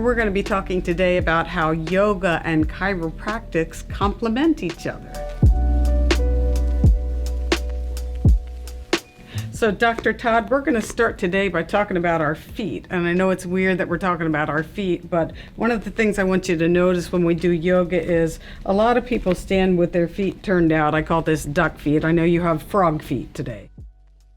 We're going to be talking today about how yoga and chiropractics complement each other. So Dr. Todd, we're going to start today by talking about our feet. And I know it's weird that we're talking about our feet, but one of the things I want you to notice when we do yoga is a lot of people stand with their feet turned out. I call this duck feet. I know you have frog feet today.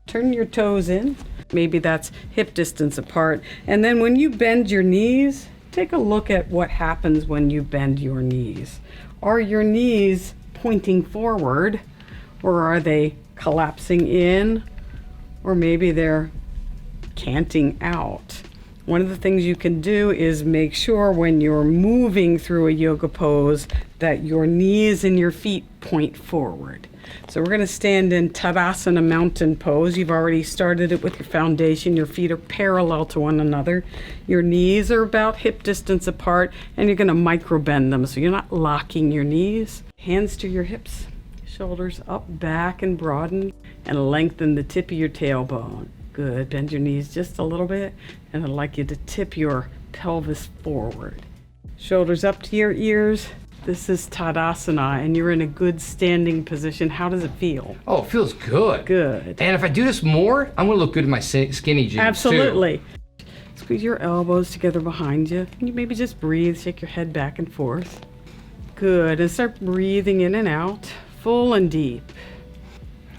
Turn your toes in. Maybe that's hip distance apart. And then when you bend your knees, take a look at what happens when you bend your knees. Are your knees pointing forward, or are they collapsing in? Or maybe they're canting out. One of the things you can do is make sure when you're moving through a yoga pose that your knees and your feet point forward. So we're going to stand in Tadasana mountain pose. You've already started it with your foundation. Your feet are parallel to one another. Your knees are about hip distance apart, and you're going to micro bend them so you're not locking your knees. Hands to your hips. Shoulders up, back, and broaden, and lengthen the tip of your tailbone. Good. Bend your knees just a little bit, and I'd like you to tip your pelvis forward. Shoulders up to your ears. This is Tadasana, and you're in a good standing position. How does it feel? Oh, it feels good. Good. And if I do this more, I'm gonna look good in my skinny jeans. Absolutely. Too. Squeeze your elbows together behind you. And you maybe just breathe, shake your head back and forth. Good. And start breathing in and out. Full and deep.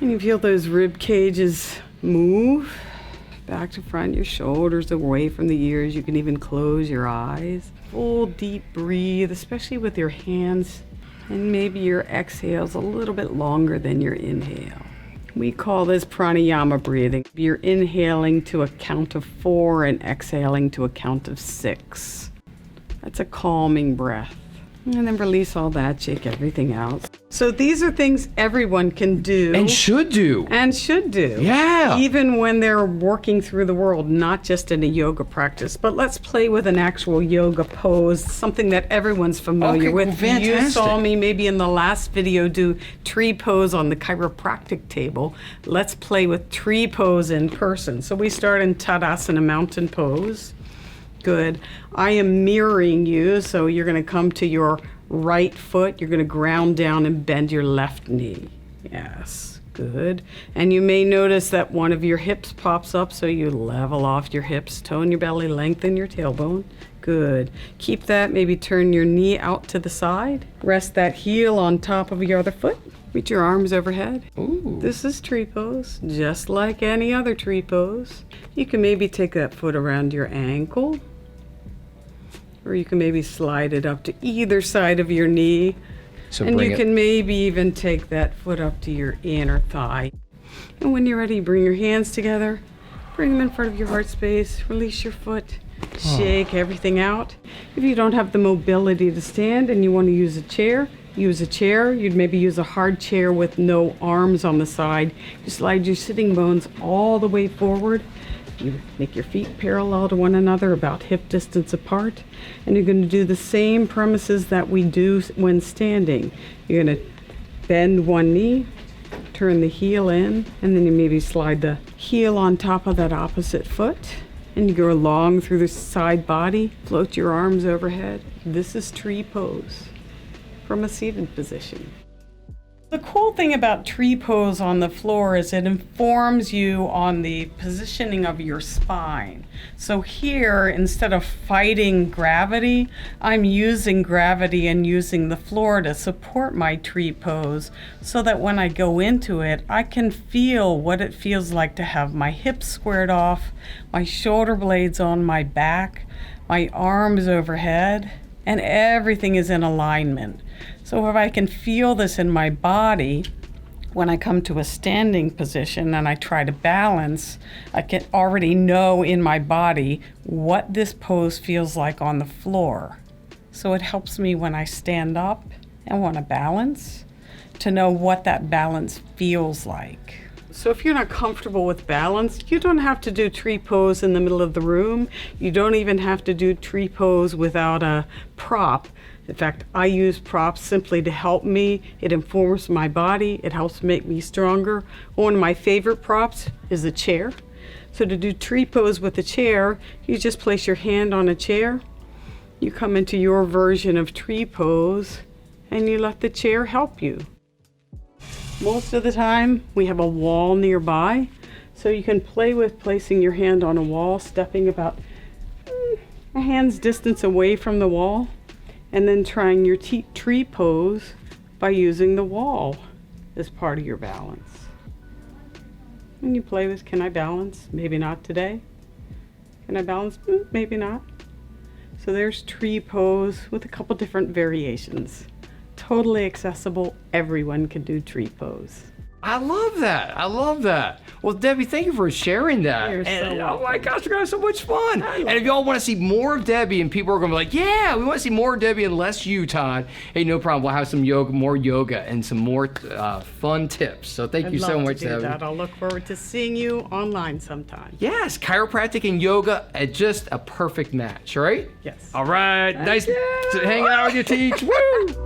And you feel those rib cages move back to front, your shoulders away from the ears. You can even close your eyes. Full deep breathe, especially with your hands. And maybe your exhale's a little bit longer than your inhale. We call this pranayama breathing. You're inhaling to a count of 4 and exhaling to a count of 6. That's a calming breath. And then release all that, shake everything out. So these are things everyone can do. And should do. Yeah. Even when they're working through the world, not just in a yoga practice. But let's play with an actual yoga pose, something that everyone's familiar with. Well, fantastic. You saw me maybe in the last video do tree pose on the chiropractic table. Let's play with tree pose in person. So we start in Tadasana mountain pose. Good. I am mirroring you, so you're going to come to your right foot. You're going to ground down and bend your left knee. Yes, good. And you may notice that one of your hips pops up, so you level off your hips, tone your belly, lengthen your tailbone. Good. Keep that. Maybe turn your knee out to the side. Rest that heel on top of your other foot. Reach your arms overhead. Ooh. This is tree pose, just like any other tree pose. You can maybe take that foot around your ankle. Or you can maybe slide it up to either side of your knee. And you can maybe even take that foot up to your inner thigh. And when you're ready, bring your hands together. Bring them in front of your heart space. Release your foot. Shake everything out. If you don't have the mobility to stand and you want to use a chair, use a chair. You'd maybe use a hard chair with no arms on the side. You slide your sitting bones all the way forward. You make your feet parallel to one another, about hip distance apart. And you're going to do the same premises that we do when standing. You're going to bend one knee, turn the heel in, and then you maybe slide the heel on top of that opposite foot. And you go along through the side body, float your arms overhead. This is tree pose from a seated position. The cool thing about tree pose on the floor is it informs you on the positioning of your spine. So here, instead of fighting gravity, I'm using gravity and using the floor to support my tree pose so that when I go into it, I can feel what it feels like to have my hips squared off, my shoulder blades on my back, my arms overhead, and everything is in alignment. So if I can feel this in my body, when I come to a standing position and I try to balance, I can already know in my body what this pose feels like on the floor. So it helps me when I stand up and want to balance, to know what that balance feels like. So if you're not comfortable with balance, you don't have to do tree pose in the middle of the room. You don't even have to do tree pose without a prop. In fact, I use props simply to help me. It informs my body. It helps make me stronger. One of my favorite props is a chair. So to do tree pose with a chair, you just place your hand on a chair You come into your version of tree pose and you let the chair help you. Most of the time we have a wall nearby, so you can play with placing your hand on a wall, stepping about a hand's distance away from the wall, and then trying your tree pose by using the wall as part of your balance. When you play with, can I balance? Maybe not today. Can I balance? Maybe not. So there's tree pose with a couple different variations. Totally accessible. Everyone can do tree pose. I love that. I love that. Well, Debbie, thank you for sharing that. You're so And, oh welcome. my gosh, we're gonna have so much fun. And if y'all want to see more of Debbie, and people are gonna be like, yeah, we want to see more of Debbie and less you, Todd. Hey, no problem. We'll have some yoga, more yoga, and some more fun tips. So thank you so much, Debbie. I'll look forward to seeing you online sometime. Yes, chiropractic and yoga are just a perfect match, right? Yes. All right. Nice to hang out with you, Teach. Woo!